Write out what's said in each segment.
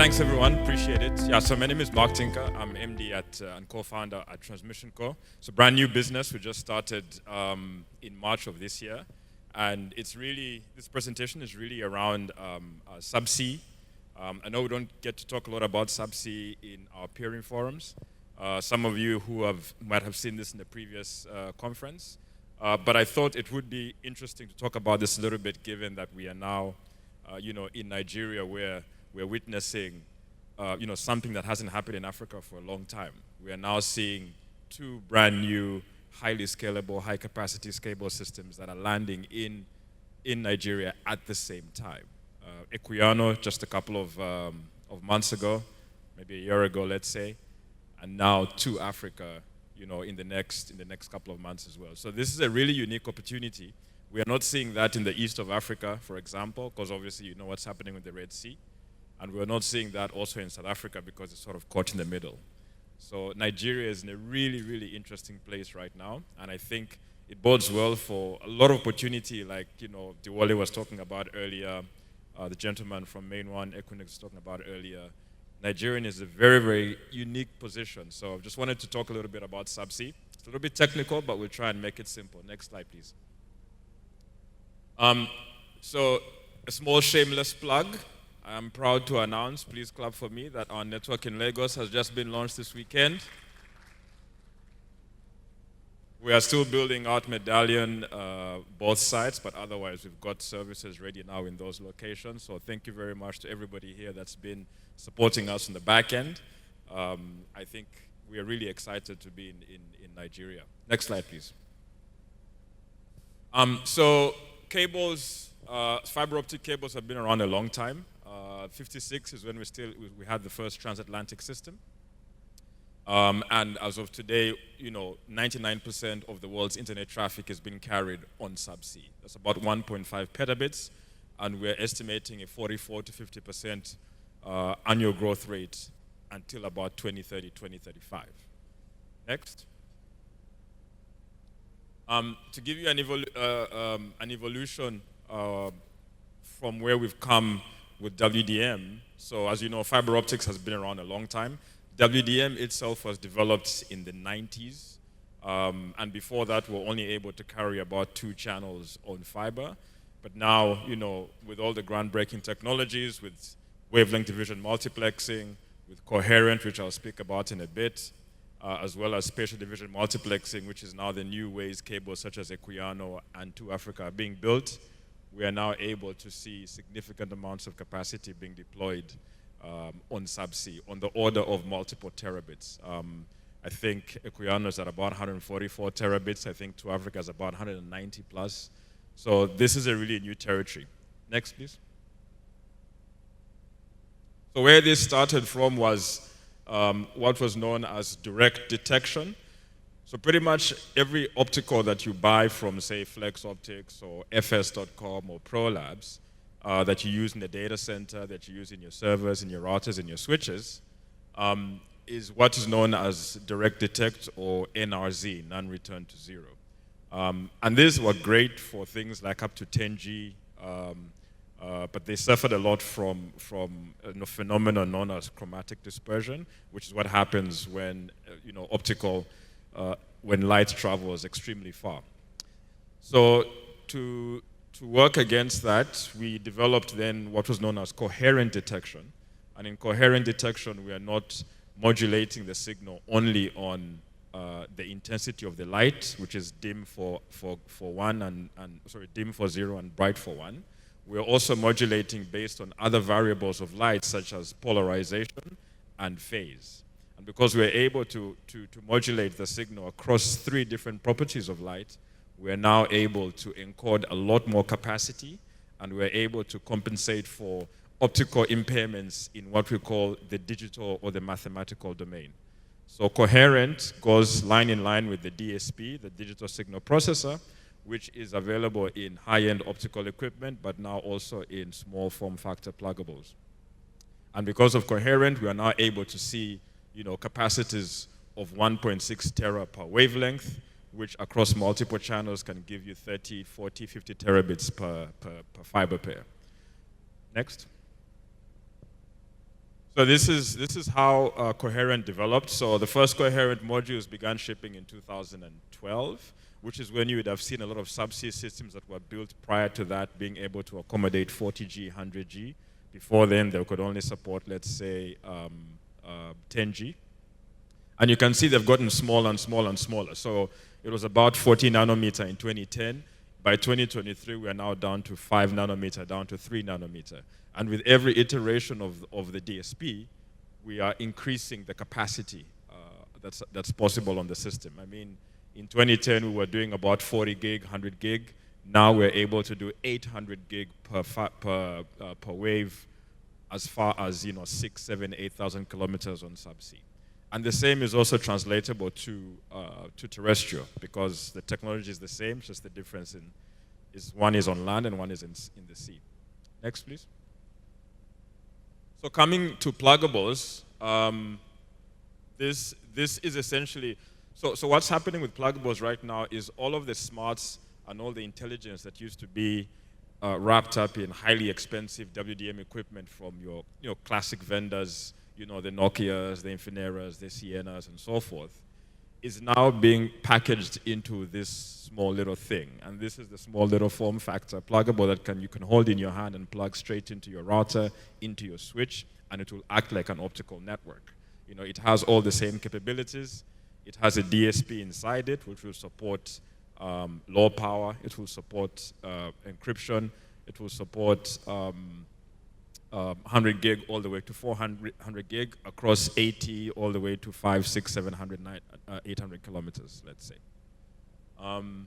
Thanks, everyone. Appreciate it. Yeah, so my name is Mark Tinker. I'm MD and co-founder at Transmission Co. It's a brand new business. We just started in March of this year. And it's really, this presentation is really around Subsea. I know we don't get to talk a lot about Subsea in our peering forums. Some of you who might have seen this in the previous conference. But I thought it would be interesting to talk about this a little bit, given that we are now, in Nigeria, where we're witnessing, something that hasn't happened in Africa for a long time. We are now seeing two brand new, highly scalable, high-capacity scalable systems that are landing in Nigeria at the same time. Equiano just a couple of months ago, maybe a year ago, let's say, and now to Africa, in the next couple of months as well. So this is a really unique opportunity. We are not seeing that in the east of Africa, for example, because obviously you know what's happening with the Red Sea. And we're not seeing that also in South Africa because it's sort of caught in the middle. So Nigeria is in a really, really interesting place right now. And I think it bodes well for a lot of opportunity, like, Diwali was talking about earlier, the gentleman from Main One, Equinix, was talking about earlier. Nigerian is a very, very unique position. So I just wanted to talk a little bit about Subsea. It's a little bit technical, but we'll try and make it simple. Next slide, please. So a small shameless plug. I'm proud to announce, please clap for me, that our network in Lagos has just been launched this weekend. We are still building out Medallion, both sites, but otherwise we've got services ready now in those locations. So thank you very much to everybody here that's been supporting us on the back end. I think we are really excited to be in Nigeria. Next slide, please. So cables, fiber optic cables have been around a long time. 56 is when we had the first transatlantic system. And as of today, 99% of the world's internet traffic is being carried on Subsea. That's about 1.5 petabits, and we're estimating a 44 to 50% annual growth rate until about 2030, 2035. Next. To give you an evolution from where we've come with WDM. So as you know, fiber optics has been around a long time. WDM itself was developed in the 90s. And before that, we were only able to carry about 2 channels on fiber. But now, with all the groundbreaking technologies, with wavelength division multiplexing, with coherent, which I'll speak about in a bit, as well as spatial division multiplexing, which is now the new ways cables such as Equiano and To Africa are being built, we are now able to see significant amounts of capacity being deployed on Subsea, on the order of multiple terabits. I think Equiano is at about 144 terabits. I think To Africa is about 190 plus. So this is a really new territory. Next, please. So where this started from was what was known as direct detection. So pretty much every optical that you buy from, say, Flex Optics or FS.com or ProLabs that you use in the data center, that you use in your servers, in your routers, in your switches, is what is known as direct detect or NRZ, non-return to zero. And these were great for things like up to 10G, but they suffered a lot from a phenomenon known as chromatic dispersion, which is what happens when optical when light travels extremely far. So to work against that, we developed then what was known as coherent detection. And in coherent detection, we are not modulating the signal only on the intensity of the light, which is dim for one and dim for 0 and bright for 1. We're also modulating based on other variables of light, such as polarization and phase. And because we're able to modulate the signal across 3 different properties of light, we're now able to encode a lot more capacity, and we're able to compensate for optical impairments in what we call the digital or the mathematical domain. So coherent goes line in line with the DSP, the digital signal processor, which is available in high-end optical equipment, but now also in small form factor pluggables. And because of coherent, we are now able to see capacities of 1.6 tera per wavelength, which across multiple channels can give you 30, 40, 50 terabits per fiber pair. Next. So this is how Coherent developed. So the first Coherent modules began shipping in 2012, which is when you would have seen a lot of subsea systems that were built prior to that being able to accommodate 40G, 100G. Before then, they could only support, let's say, 10G. And you can see they've gotten smaller and smaller and smaller. So it was about 40 nanometer in 2010. By 2023, we are now down to 5 nanometer, down to 3 nanometer. And with every iteration of the DSP, we are increasing the capacity that's possible on the system. I mean, in 2010, we were doing about 40 gig, 100 gig. Now we're able to do 800 gig per wave as far as 6, 7, 8,000 kilometers on subsea. And the same is also translatable to terrestrial, because the technology is the same, just the difference is one is on land and one is in the sea. Next, please. So coming to pluggables, this is essentially, so what's happening with pluggables right now is all of the smarts and all the intelligence that used to be wrapped up in highly expensive WDM equipment from your classic vendors, the Nokias, the Infineras, the Sienas, and so forth, is now being packaged into this small little thing. And this is the small little form factor pluggable that you can hold in your hand and plug straight into your router, into your switch, and it will act like an optical network. It has all the same capabilities. It has a DSP inside it, which will support low power. It will support encryption. It will support 100 gig all the way to 400 gig across 80 all the way to 5, 6, 700, 800 kilometers, let's say. And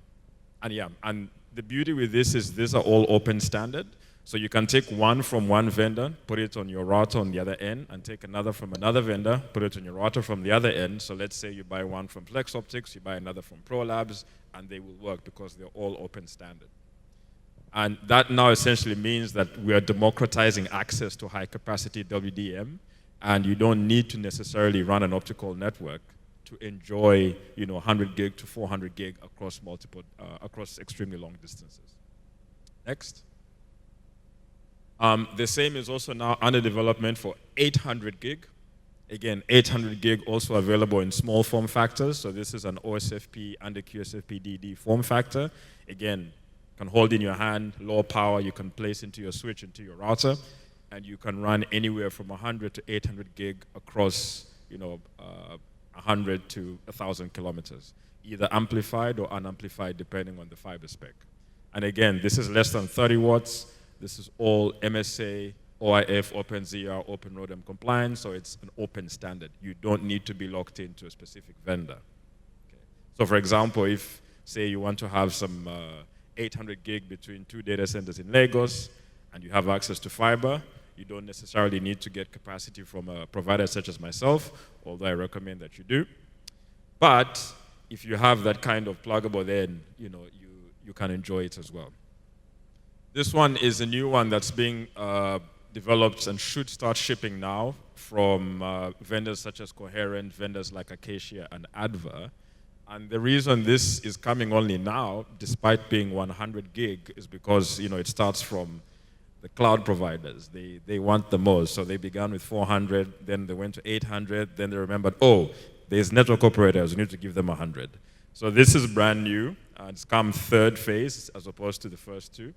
the beauty with this is these are all open standard. So you can take one from one vendor, put it on your router on the other end, and take another from another vendor, put it on your router from the other end. So let's say you buy one from Flex Optics, you buy another from ProLabs, and they will work because they're all open standard. And that now essentially means that we are democratizing access to high-capacity WDM, and you don't need to necessarily run an optical network to enjoy, 100 gig to 400 gig across across extremely long distances. Next. The same is also now under development for 800 gig. Again, 800 gig also available in small form factors. So this is an OSFP and a QSFP-DD form factor. Again, can hold in your hand, low power, you can place into your switch, into your router, and you can run anywhere from 100 to 800 gig across, 100 to 1,000 kilometers, either amplified or unamplified, depending on the fiber spec. And again, this is less than 30 watts. This is all MSA, OIF, OpenZR, Open ROADM compliant, so it's an open standard. You don't need to be locked into a specific vendor. Okay. So for example, if, say, you want to have some 800 gig between 2 data centers in Lagos, and you have access to fiber, you don't necessarily need to get capacity from a provider such as myself, although I recommend that you do. But if you have that kind of pluggable, then you can enjoy it as well. This one is a new one that's being developed and should start shipping now from vendors such as Coherent, vendors like Acacia and Adva. And the reason this is coming only now, despite being 100 gig, is because it starts from the cloud providers. They want the most, so they began with 400, then they went to 800, then they remembered, there's network operators, we need to give them 100. So this is brand new, and it's come third phase as opposed to the first two.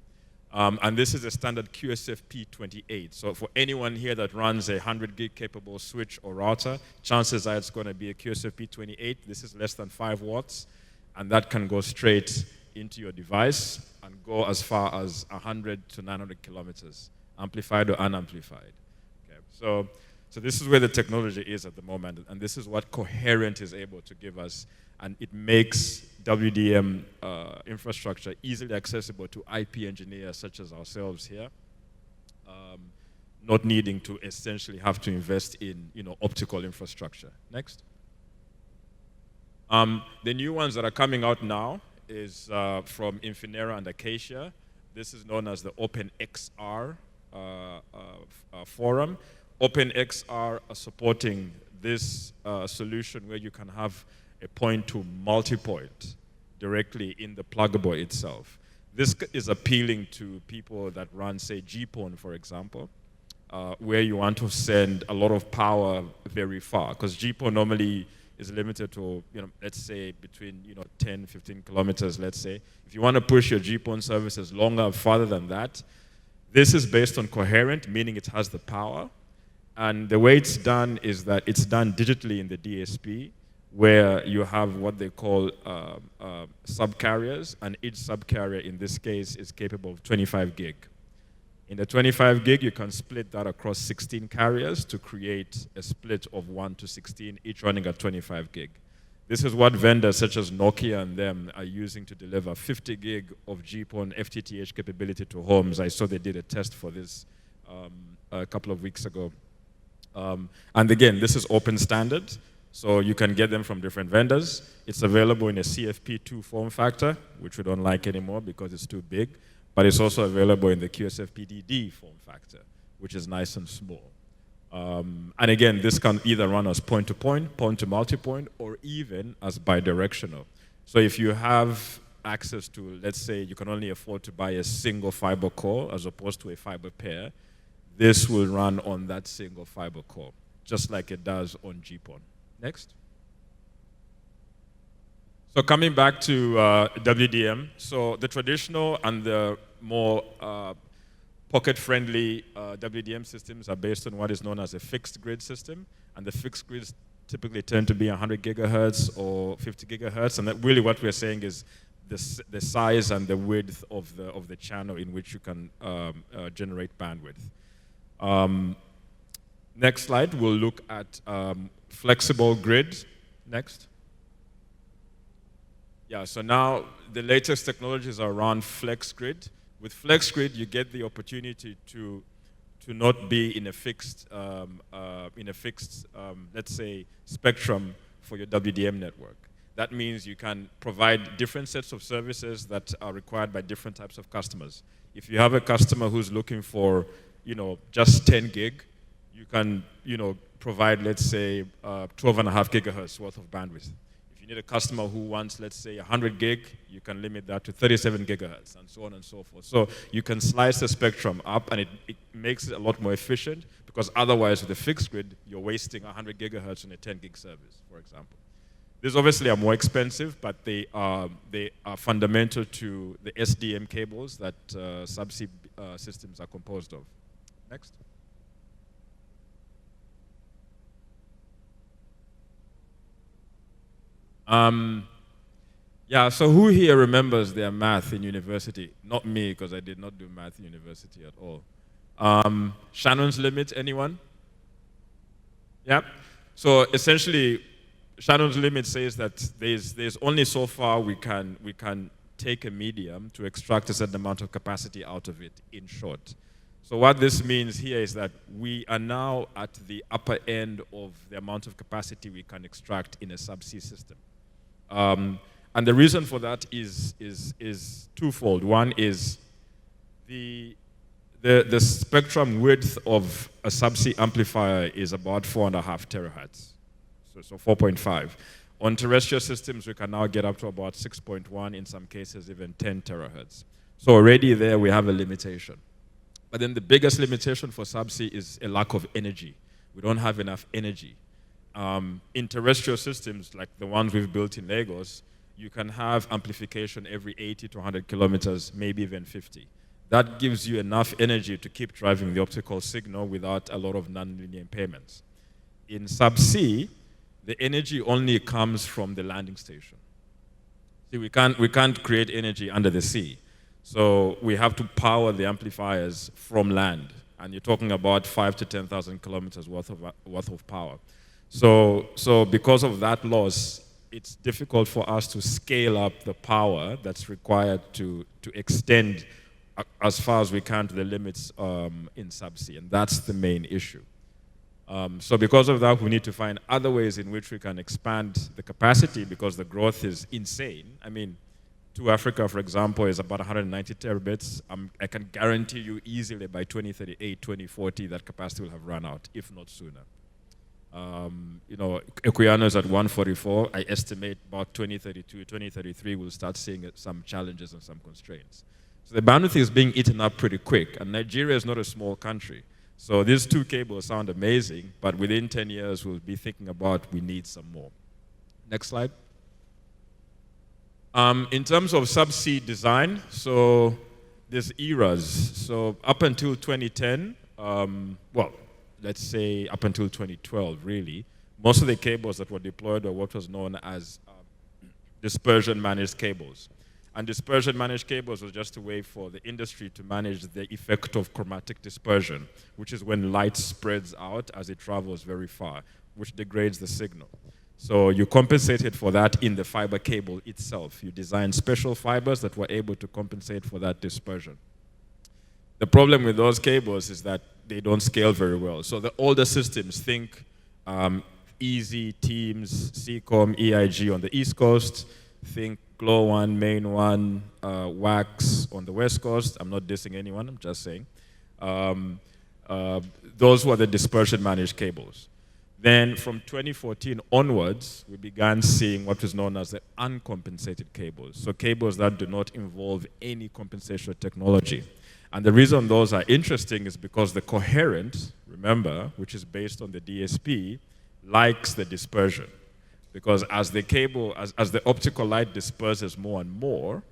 And this is a standard QSFP28. So for anyone here that runs a 100 gig capable switch or router, chances are it's going to be a QSFP28. This is less than 5 watts, and that can go straight into your device and go as far as 100 to 900 kilometers, amplified or unamplified. Okay. So this is where the technology is at the moment, and this is what Coherent is able to give us, and it makes WDM infrastructure easily accessible to IP engineers such as ourselves here, not needing to essentially have to invest in optical infrastructure. Next. The new ones that are coming out now is from Infinera and Acacia. This is known as the OpenXR forum. OpenXR are supporting this solution where you can have a point-to-multipoint directly in the pluggable itself. This is appealing to people that run, say, GPON, for example, where you want to send a lot of power very far, because GPON normally is limited to, let's say between 10, 15 kilometers, let's say. If you want to push your GPON services longer, farther than that, this is based on coherent, meaning it has the power. And the way it's done is that it's done digitally in the DSP, where you have what they call subcarriers, and each subcarrier in this case is capable of 25 gig. In the 25 gig, you can split that across 16 carriers to create a split of 1 to 16, each running at 25 gig. This is what vendors such as Nokia and them are using to deliver 50 gig of GPON FTTH capability to homes. I saw they did a test for this a couple of weeks ago. And again, this is open standard, so you can get them from different vendors. It's available in a CFP2 form factor, which we don't like anymore because it's too big. But it's also available in the QSFP-DD form factor, which is nice and small. And again, this can either run as point-to-point, point-to-multipoint, or even as bidirectional. So if you have access to, let's say, you can only afford to buy a single fiber core as opposed to a fiber pair, this will run on that single fiber core, just like it does on GPON. Next. So coming back to WDM, so the traditional and the more pocket-friendly WDM systems are based on what is known as a fixed grid system, and the fixed grids typically tend to be 100 gigahertz or 50 gigahertz, and that really what we're saying is the size and the width of the channel in which you can generate bandwidth. Next slide, we'll look at flexible grid. Next. Yeah, so now the latest technologies are around FlexGrid. With FlexGrid, you get the opportunity to not be in a fixed, let's say, spectrum for your WDM network. That means you can provide different sets of services that are required by different types of customers. If you have a customer who's looking for, just 10 gig, you can, provide, let's say, 12.5 gigahertz worth of bandwidth. If you need a customer who wants, let's say, 100 gig, you can limit that to 37 gigahertz, and so on and so forth. So you can slice the spectrum up, and it makes it a lot more efficient, because otherwise, with a fixed grid, you're wasting 100 gigahertz on a 10 gig service, for example. These obviously are more expensive, but they are fundamental to the SDM cables that Subsea systems are composed of. Next. Yeah, so who here remembers their math in university? Not me, because I did not do math in university at all. Shannon's limit, anyone? Yeah? So essentially, Shannon's limit says that there's only so far we can take a medium to extract a certain amount of capacity out of it, in short. So what this means here is that we are now at the upper end of the amount of capacity we can extract in a subsea system. And the reason for that is twofold. One is the spectrum width of a subsea amplifier is about 4.5 terahertz, so 4.5. On terrestrial systems, we can now get up to about 6.1, in some cases even 10 terahertz. So already there we have a limitation. But then the biggest limitation for subsea is a lack of energy. We don't have enough energy. In terrestrial systems, like the ones we've built in Lagos, you can have amplification every 80 to 100 kilometers, maybe even 50. That gives you enough energy to keep driving the optical signal without a lot of nonlinear impairments. In subsea, the energy only comes from the landing station. See, we can't create energy under the sea. So we have to power the amplifiers from land. And you're talking about 5 to 10,000 kilometers worth of power. So because of that loss, it's difficult for us to scale up the power that's required to extend as far as we can to the limits in subsea. And that's the main issue. So because of that, we need to find other ways in which we can expand the capacity, because the growth is insane. I mean, to Africa, for example, is about 190 terabits. I can guarantee you easily by 2038, 2040, that capacity will have run out, if not sooner. Equiano is at 144. I estimate about 2032, 2033, we'll start seeing some challenges and some constraints. So the bandwidth is being eaten up pretty quick, and Nigeria is not a small country. So these two cables sound amazing, but within 10 years, we'll be thinking about we need some more. Next slide. In terms of subsea design, so there's eras. So up until 2010, well, let's say up until 2012, really, most of the cables that were deployed were what was known as dispersion-managed cables. And dispersion-managed cables was just a way for the industry to manage the effect of chromatic dispersion, which is when light spreads out as it travels very far, which degrades the signal. So you compensated for that in the fiber cable itself. You designed special fibers that were able to compensate for that dispersion. The problem with those cables is that they don't scale very well. So the older systems, think Easy, Teams, Seacom, EIG on the East Coast, think Glow One, Main One, Wax on the West Coast. I'm not dissing anyone, I'm just saying. Those were the dispersion managed cables. Then from 2014 onwards, we began seeing what is known as the uncompensated cables. So cables that do not involve any compensation technology. And the reason those are interesting is because the coherent, remember, which is based on the DSP, likes the dispersion. Because as the cable, as the optical light disperses more and more,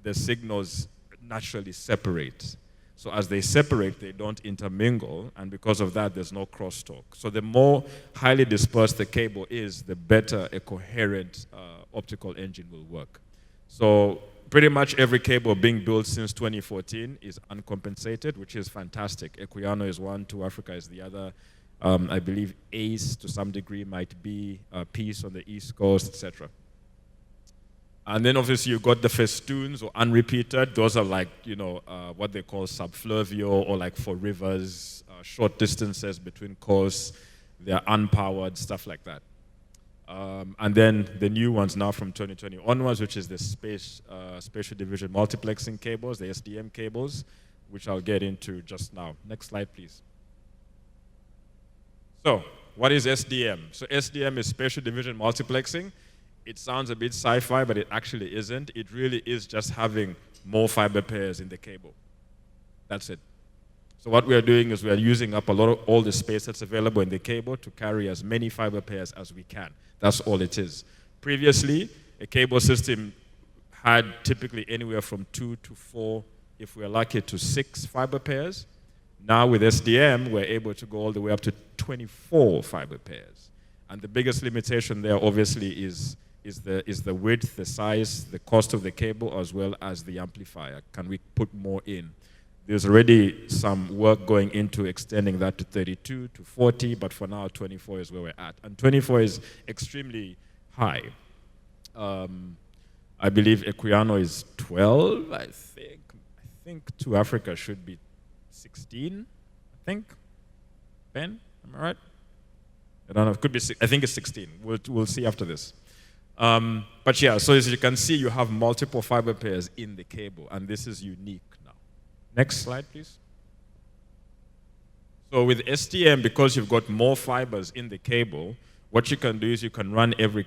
the signals naturally separate. So as they separate, they don't intermingle, and because of that, there's no crosstalk. So the more highly dispersed the cable is, the better a coherent optical engine will work. So pretty much every cable being built since 2014 is uncompensated, which is fantastic. Equiano is one, 2Africa is the other. I believe ACE, to some degree, might be Peace on the East Coast, etc. And then obviously you've got the festoons or unrepeated. Those are like, you know, what they call subfluvial, or like for rivers, short distances between coasts. They're unpowered, stuff like that. And then the new ones now from 2020 onwards, which is the spatial division multiplexing cables, the SDM cables, which I'll get into just now. Next slide, please. So, what is SDM? So SDM is spatial division multiplexing. It sounds a bit sci-fi, but it actually isn't. It really is just having more fiber pairs in the cable. That's it. So what we are doing is we are using up a lot of all the space that's available in the cable to carry as many fiber pairs as we can. That's all it is. Previously, a cable system had typically anywhere from 2 to 4, if we're lucky, to 6 fiber pairs. Now with SDM, we're able to go all the way up to 24 fiber pairs. And the biggest limitation there, obviously, is the width, the size, the cost of the cable, as well as the amplifier. Can we put more in? There's already some work going into extending that to 32, to 40, but for now, 24 is where we're at. And 24 is extremely high. I believe Equiano is 12, I think 2Africa should be 16, I think. Ben, am I right? I don't know, it could be, I think it's 16. We'll see after this. But yeah, so as you can see, you have multiple fiber pairs in the cable, and this is unique now. Next slide, please. So with STM, because you've got more fibers in the cable, what you can do is you can run every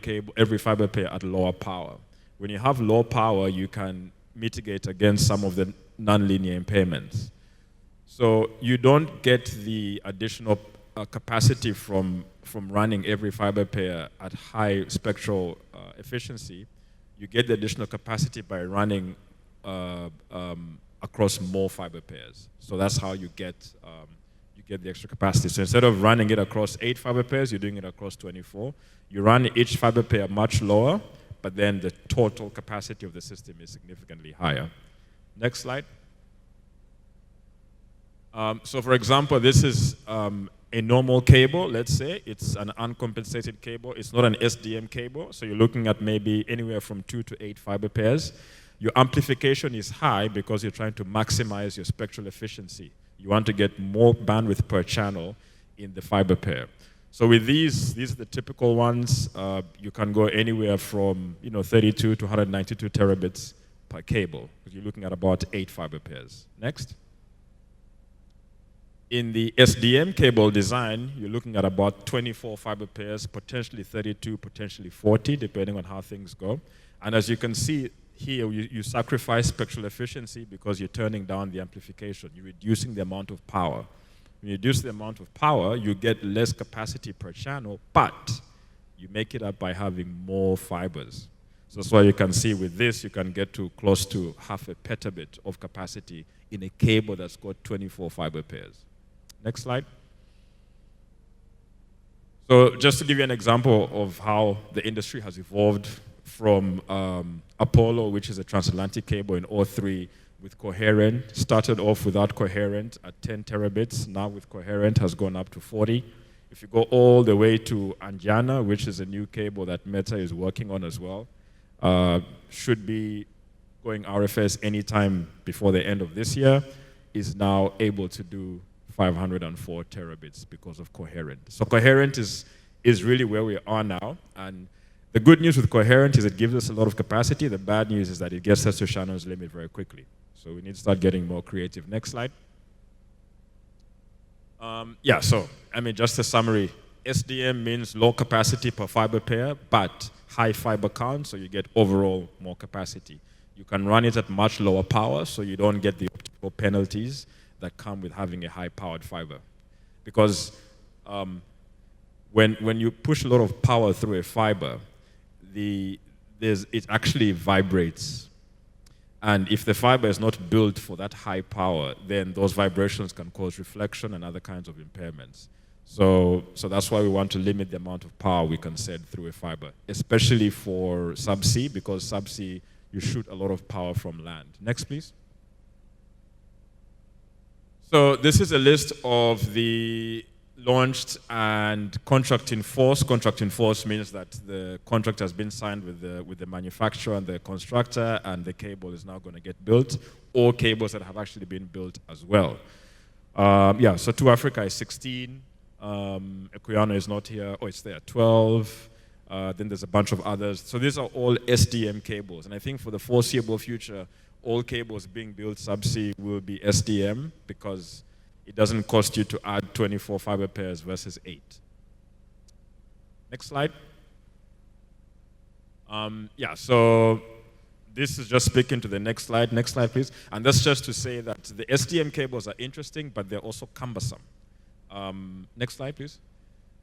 fiber pair at lower power. When you have low power, you can mitigate against some of the nonlinear impairments. So you don't get the additional capacity from running every fiber pair at high spectral efficiency. You get the additional capacity by running across more fiber pairs. So that's how you get the extra capacity. So instead of running it across 8 fiber pairs, you're doing it across 24. You run each fiber pair much lower, but then the total capacity of the system is significantly higher. Next slide. So for example, this is a normal cable, let's say. It's an uncompensated cable. It's not an SDM cable, so you're looking at maybe anywhere from 2 to 8 fiber pairs. Your amplification is high because you're trying to maximize your spectral efficiency. You want to get more bandwidth per channel in the fiber pair. So with these are the typical ones. You can go anywhere from 32 to 192 terabits per cable, because you're looking at about 8 fiber pairs. Next. In the SDM cable design, you're looking at about 24 fiber pairs, potentially 32, potentially 40, depending on how things go. And as you can see here, you sacrifice spectral efficiency because you're turning down the amplification. You're reducing the amount of power. When you reduce the amount of power, you get less capacity per channel, but you make it up by having more fibers. So that's why you can see with this, you can get to close to half a petabit of capacity in a cable that's got 24 fiber pairs. Next slide. So just to give you an example of how the industry has evolved from Apollo, which is a transatlantic cable in '03, with coherent, started off without coherent at 10 terabits, now with coherent has gone up to 40. If you go all the way to Andiana, which is a new cable that Meta is working on as well, should be going RFS anytime before the end of this year, is now able to do 504 terabits because of coherent. So coherent is really where we are now, and the good news with coherent is it gives us a lot of capacity. The bad news is that it gets us to Shannon's limit very quickly. So we need to start getting more creative. Next slide. Yeah, so, I mean, just a summary. SDM means low capacity per fiber pair, but high fiber count, so you get overall more capacity. You can run it at much lower power, so you don't get the optical penalties that come with having a high-powered fiber. Because when you push a lot of power through a fiber, it actually vibrates. And if the fiber is not built for that high power, then those vibrations can cause reflection and other kinds of impairments. So that's why we want to limit the amount of power we can send through a fiber, especially for subsea, because subsea, you shoot a lot of power from land. Next, please. So this is a list of the launched and contract in force. Contract in force means that the contract has been signed with the manufacturer and the constructor, and the cable is now going to get built, or cables that have actually been built as well. Yeah, so to Africa is 16. Equiano is not here. Oh, it's there, 12. Then there's a bunch of others. So these are all SDM cables. And I think for the foreseeable future, all cables being built subsea will be SDM because it doesn't cost you to add 24 fiber pairs versus 8. Next slide. Yeah, so this is just speaking to the next slide. Next slide, please. And that's just to say that the SDM cables are interesting, but they're also cumbersome. Next slide, please.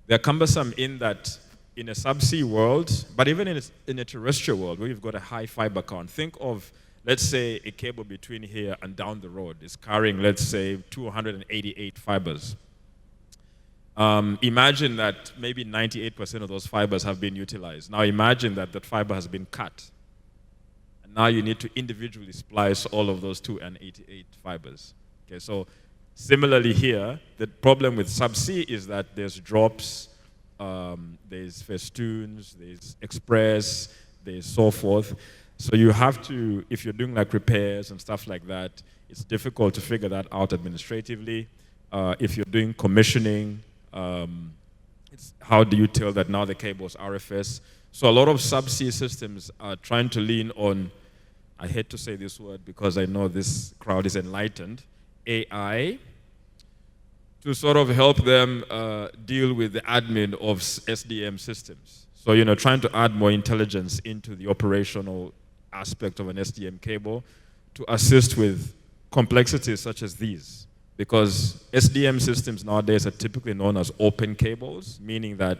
They're cumbersome in that in a subsea world, but even in a terrestrial world where you've got a high fiber count, think of, let's say, a cable between here and down the road is carrying, let's say, 288 fibers. Imagine that maybe 98% of those fibers have been utilized. Now imagine that that fiber has been cut. And now you need to individually splice all of those 288 fibers. Okay, so similarly here, the problem with subsea is that there's drops, there's festoons, there's express, there's so forth. So you have to, if you're doing like repairs and stuff like that, it's difficult to figure that out administratively. If you're doing commissioning, how do you tell that now the cable is RFS? So a lot of subsea systems are trying to lean on, I hate to say this word because I know this crowd is enlightened, AI, to sort of help them deal with the admin of SDM systems. So, you know, trying to add more intelligence into the operational aspect of an SDM cable to assist with complexities such as these. Because SDM systems nowadays are typically known as open cables, meaning that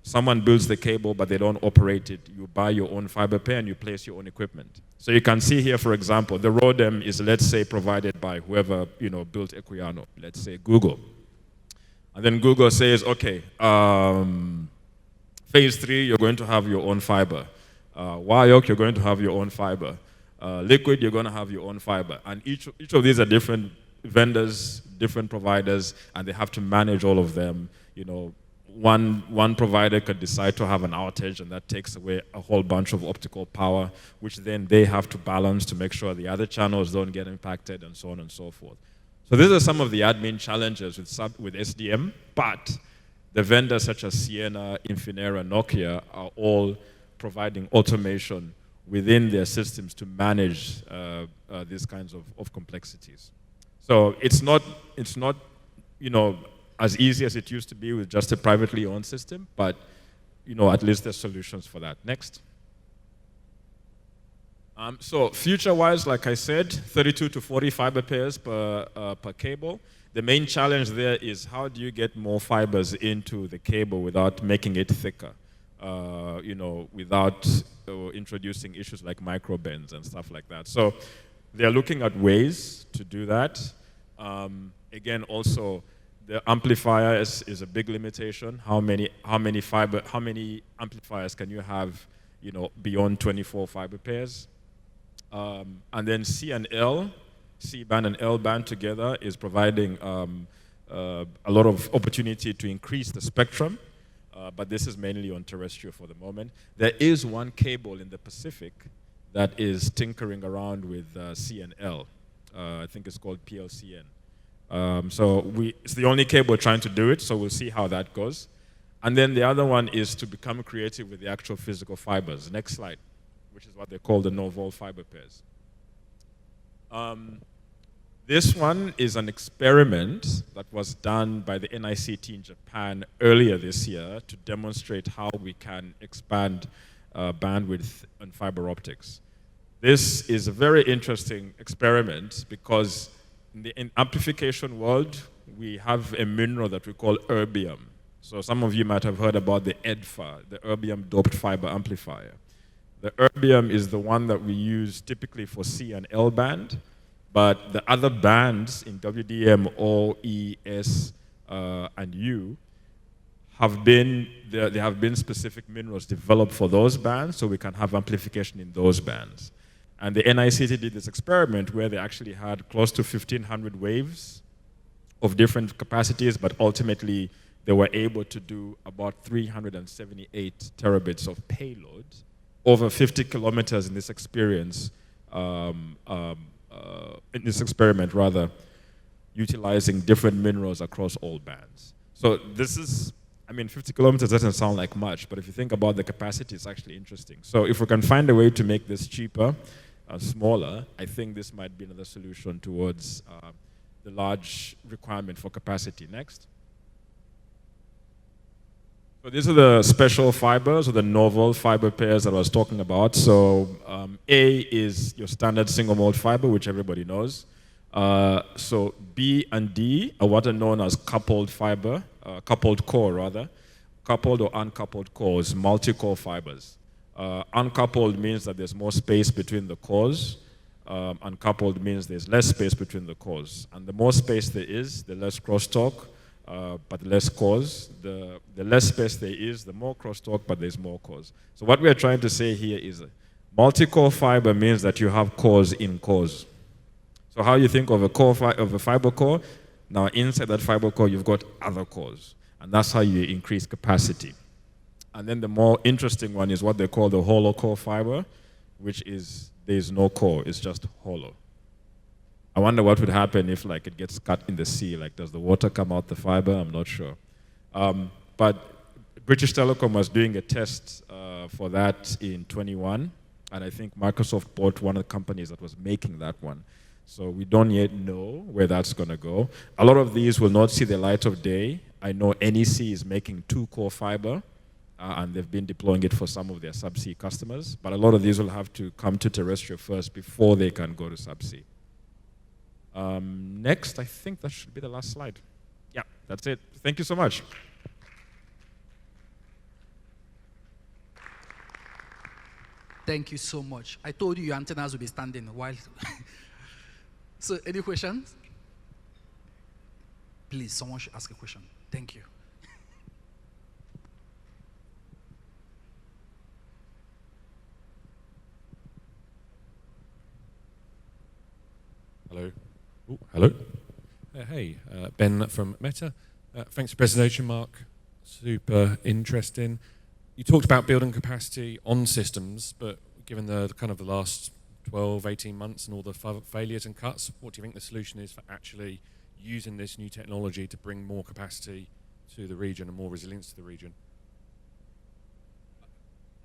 someone builds the cable but they don't operate it. You buy your own fiber pair and you place your own equipment. So you can see here, for example, the ROADM is, let's say, provided by whoever, you know, built Equiano, let's say Google. And then Google says, okay, phase 3, you're going to have your own fiber. WIOC, you're going to have your own fiber. Liquid, you're going to have your own fiber. And each of these are different vendors, different providers, and they have to manage all of them. You know, one provider could decide to have an outage, and that takes away a whole bunch of optical power, which then they have to balance to make sure the other channels don't get impacted, and so on and so forth. So these are some of the admin challenges with SDM, but the vendors such as Sienna, Infinera, Nokia are all providing automation within their systems to manage these kinds of complexities. So it's not, you know, as easy as it used to be with just a privately owned system, but, you know, at least there's solutions for that. Next. So future-wise, like I said, 32 to 40 fiber pairs per cable. The main challenge there is how do you get more fibers into the cable without making it thicker, without introducing issues like microbends and stuff like that. So they're looking at ways to do that. Again, also, the amplifier is a big limitation. How many amplifiers can you have, beyond 24 fiber pairs? And then C and L, C band and L band together is providing a lot of opportunity to increase the spectrum, but this is mainly on terrestrial for the moment. There is one cable in the Pacific that is tinkering around with C and L. I think it's called PLCN. It's the only cable trying to do it, so we'll see how that goes. And then the other one is to become creative with the actual physical fibers. Next slide, which is what they call the no-vol fiber pairs. This one is an experiment that was done by the NICT in Japan earlier this year to demonstrate how we can expand bandwidth on fiber optics. This is a very interesting experiment because in the amplification world, we have a mineral that we call erbium. So some of you might have heard about the EDFA, the erbium doped fiber amplifier. The erbium is the one that we use typically for C and L band, but the other bands in WDM, O, E, S, and U there have been specific minerals developed for those bands, so we can have amplification in those bands. And the NICT did this experiment where they actually had close to 1,500 waves of different capacities, but ultimately they were able to do about 378 terabits of payload over 50 kilometers in this experience, utilizing different minerals across all bands. So this is, 50 kilometers doesn't sound like much, but if you think about the capacity, it's actually interesting. So if we can find a way to make this cheaper, smaller, I think this might be another solution towards the large requirement for capacity. Next. So these are the special fibers, or the novel fiber pairs that I was talking about. So A is your standard single mode fiber, which everybody knows. So B and D are what are known as coupled fiber, coupled core rather. Coupled or uncoupled cores, multi-core fibers. Uncoupled means that there's more space between the cores. Uncoupled means there's less space between the cores. And the more space there is, the less crosstalk, but less cores. The less space there is, the more crosstalk, but there's more cores. So what we are trying to say here is multi-core fiber means that you have cores in cores. So how you think of a fiber core, now inside that fiber core you've got other cores. And that's how you increase capacity. And then the more interesting one is what they call the hollow core fiber, which is there's no core, it's just hollow. I wonder what would happen if it gets cut in the sea. Does the water come out the fiber? I'm not sure. But British Telecom was doing a test for that in 21, and I think Microsoft bought one of the companies that was making that one. So we don't yet know where that's going to go. A lot of these will not see the light of day. I know NEC is making 2-core fiber, and they've been deploying it for some of their Subsea customers. But a lot of these will have to come to terrestrial first before they can go to Subsea. Next, I think that should be the last slide. Yeah, that's it. Thank you so much. Thank you so much. I told you your antennas will be standing while. So, any questions? Please, someone should ask a question. Thank you. Hello. Ooh, hello. Hey, Ben from Meta. Thanks for the presentation, Mark. Super interesting. You talked about building capacity on systems, but given the kind of the last 12, 18 months and all the failures and cuts, what do you think the solution is for actually using this new technology to bring more capacity to the region and more resilience to the region?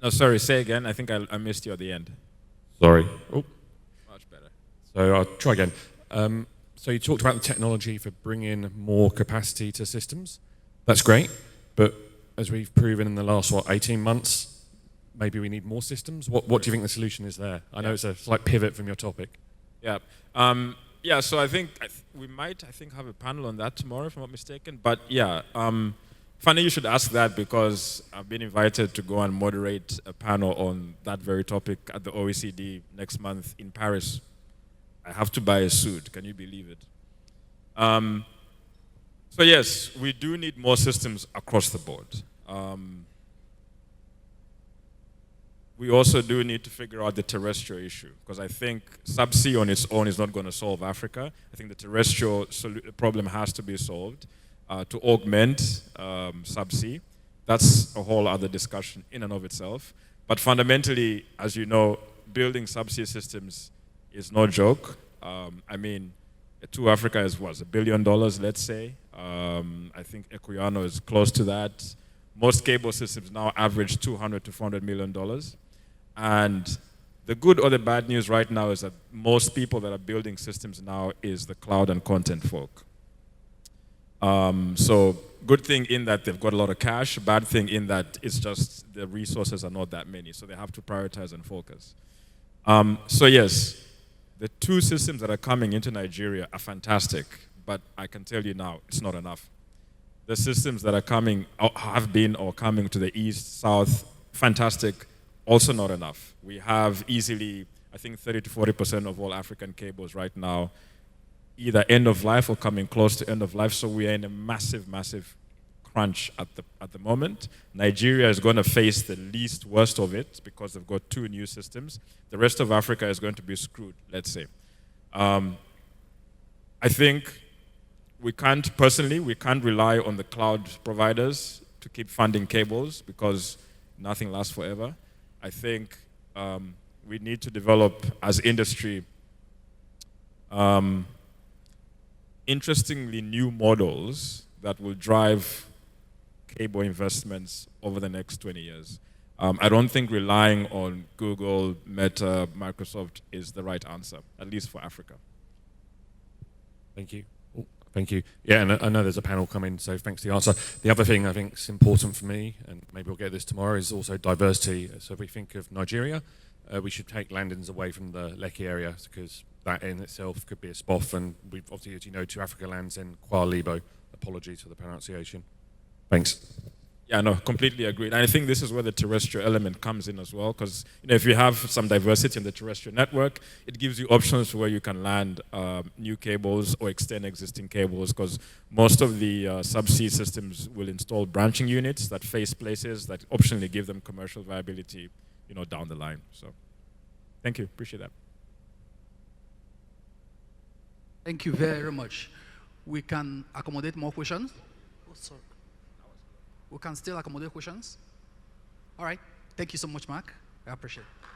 No, sorry, say again. I think I missed you at the end. Sorry. Oh. Much better. So I'll try again. So you talked about the technology for bringing more capacity to systems. That's great, but as we've proven in the last, 18 months, maybe we need more systems. What do you think the solution is there? I know it's a slight pivot from your topic. Yeah. Yeah, so I think we might, have a panel on that tomorrow, if I'm not mistaken. But yeah, funny you should ask that because I've been invited to go and moderate a panel on that very topic at the OECD next month in Paris. I have to buy a suit. Can you believe it? So yes, we do need more systems across the board. We also do need to figure out the terrestrial issue because I think subsea on its own is not going to solve Africa. I think the terrestrial problem has to be solved to augment subsea. That's a whole other discussion in and of itself. But fundamentally, as you know, building subsea systems is no joke. I mean, to Africa is what, $1 billion, let's say. I think Equiano is close to that. Most cable systems now average $200 to $400 million. And the good or the bad news right now is that most people that are building systems now is the cloud and content folk. So good thing in that they've got a lot of cash, bad thing in that it's just the resources are not that many, so they have to prioritize and focus. So yes, the two systems that are coming into Nigeria are fantastic, but I can tell you now, it's not enough. The systems that are coming, have been or coming to the east, south, fantastic, also not enough. We have easily, I think 30 to 40% of all African cables right now, either end of life or coming close to end of life, so we are in a massive, massive crunch at the moment. Nigeria is going to face the least worst of it because they've got two new systems. The rest of Africa is going to be screwed, let's say. I think we can't rely on the cloud providers to keep funding cables because nothing lasts forever. I think we need to develop as industry interestingly new models that will drive cable investments over the next 20 years. I don't think relying on Google, Meta, Microsoft is the right answer, at least for Africa. Thank you. Thank you. Yeah, and I know there's a panel coming, so thanks for the answer. The other thing I think is important for me, and maybe we'll get this tomorrow, is also diversity. So if we think of Nigeria, we should take landings away from the Lekki area because that in itself could be a SPOF, and we've obviously, as you know, 2 Africa lands in Kwa Libo. Apologies for the pronunciation. Thanks. Yeah, no, completely agreed. And I think this is where the terrestrial element comes in as well, because if you have some diversity in the terrestrial network, it gives you options for where you can land new cables or extend existing cables, because most of the subsea systems will install branching units that face places that optionally give them commercial viability, down the line. So, thank you. Appreciate that. Thank you very much. We can accommodate more questions. Oh, sorry. We can still accommodate questions. All right. Thank you so much, Mark. I appreciate it.